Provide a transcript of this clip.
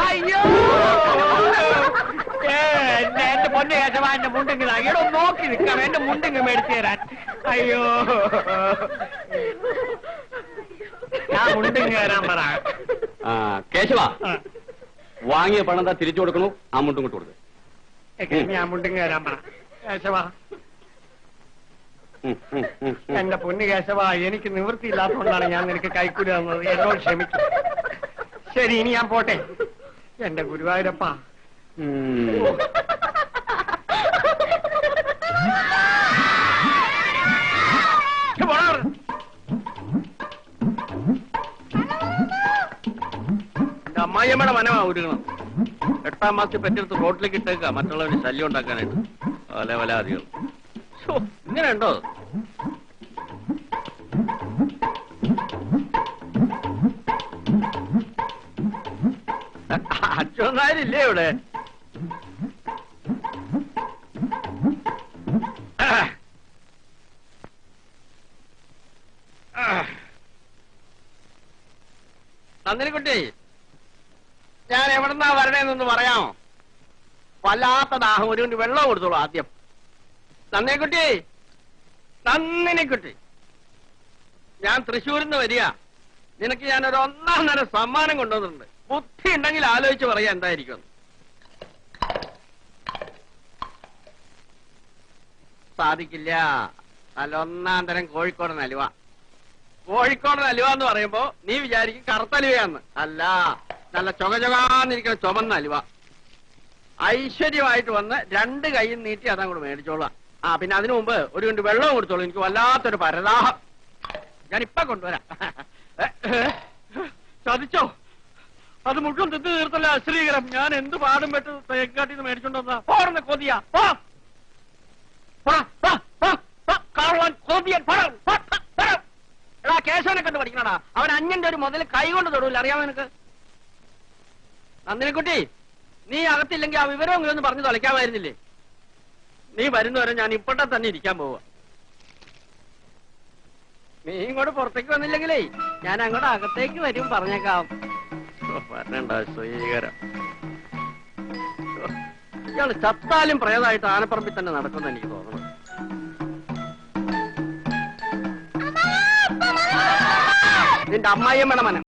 അയ്യോ എന്റെ പൊന്നു കേശവ, എന്റെ മുണ്ടിങ്ങ എടോ നോക്കി നിൽക്കാം, എന്റെ മുണ്ടിങ്ങ മേടിച്ചു തരാൻ. അയ്യോ ഞാൻ മുണ്ടിങ്ങ തരാൻ പറ. കേശവ, വാങ്ങിയ പണം എന്താ തിരിച്ചു കൊടുക്കണു? ആ മുണ്ടും കൊണ്ട് കൊടുക്കുക. ഞാൻ മുണ്ടിങ്ങ തരാൻ പറ കേശവ. എന്റെ പൊന്നു കേശവ, എനിക്ക് നിവൃത്തിയില്ലാത്തതുകൊണ്ടാണ് ഞാൻ നിനക്ക് കൈക്കൂലി തന്നത്. എന്നോട് ക്ഷമിക്കും. ശരി, ഇനി ഞാൻ പോട്ടെ. എന്റെ ഗുരുവായൂരപ്പ. എന്റെ അമ്മായിയമ്മയുടെ മനമാ ഒരുങ്ങണം. 8ാം മാസത്തിൽ പെറ്റെടുത്ത് റോട്ടിലേക്ക് ഇട്ടേക്ക, മറ്റുള്ളവര് ശല്യം ഉണ്ടാക്കാനായിട്ട്. വല വലാധികം ഇങ്ങനെ ഉണ്ടോ? അച്ഛനാരില്ലേ ഇവിടെ? നന്ദിനിക്കുട്ടി, ഞാൻ എവിടെന്നാ വരണേന്നൊന്ന് പറയാമോ? വല്ലാത്ത ദാഹം, ഒരു വെള്ളം കൊടുത്തോളൂ ആദ്യം. നന്ദിനിക്കുട്ടി, നന്ദിനിക്കുട്ടി, ഞാൻ തൃശ്ശൂരിൽ നിന്ന് വരിക. നിനക്ക് ഞാനൊരു 1ാം തരം സമ്മാനം കൊണ്ടുവന്നിട്ടുണ്ട്. ബുദ്ധി ഉണ്ടെങ്കിൽ ആലോചിച്ച് പറയാ എന്തായിരിക്കും. സാധിക്കില്ല. നല്ല 1ാം തരം കോഴിക്കോടൻ അലുവ. കോഴിക്കോടൻ അലുവ എന്ന് പറയുമ്പോ നീ വിചാരിക്കും കറുത്തലുവയാന്ന്. അല്ല, നല്ല ചൊകചൊകാന്നിരിക്കുന്ന ചുമന്ന അലുവ. ഐശ്വര്യമായിട്ട് വന്ന് 2 കൈയും നീട്ടി അതങ്ങോട്ട് മേടിച്ചോളാം. പിന്നെ അതിനു മുമ്പ് ഒരു കൊണ്ട് വെള്ളം കൊടുത്തോളൂ. എനിക്ക് വല്ലാത്തൊരു പരദാഹം. ഞാനിപ്പൊ കൊണ്ടുവരാം. ചതിച്ചോ? അത് മുഴുവൻ തിന്നു തീർത്തല്ല അശ്രീകരം. ഞാൻ എന്ത് പാടും പെട്ട് തേക്കാട്ടിന്ന് മേടിച്ചോണ്ടാ പോർന്ന് കൊതിയാ. എടാ, കേശവനെ കണ്ട് പഠിക്കണടാ. അവൻ അന്യന്റെ ഒരു മുതൽ കൈകൊണ്ട് തൊടൂല, അറിയാമോ നിനക്ക്? നന്ദിനിക്കുട്ടി, നീ അകത്തില്ലെങ്കിൽ ആ വിവരമെങ്കിലും ഒന്ന് പറഞ്ഞു തൊലയ്ക്കാമായിരുന്നില്ലേ? നീ വരുന്നവരെ ഞാൻ ഇപ്പോഴത്തെ തന്നെ ഇരിക്കാൻ പോവാ. നീ ഇങ്ങോട്ട് പുറത്തേക്ക് വന്നില്ലെങ്കിലേ ഞാൻ അങ്ങോട്ട് അകത്തേക്ക് വരും, പറഞ്ഞേക്കാം. വരണ്ട സ്വീകരം. ഇയാള് ചത്താലും പ്രേതമായിട്ട് ആനപ്പറമ്പിൽ തന്നെ നടക്കുമെന്ന് എനിക്ക് തോന്നുന്നു. നിന്റെ അമ്മായിയമ്മയുടെ മനം.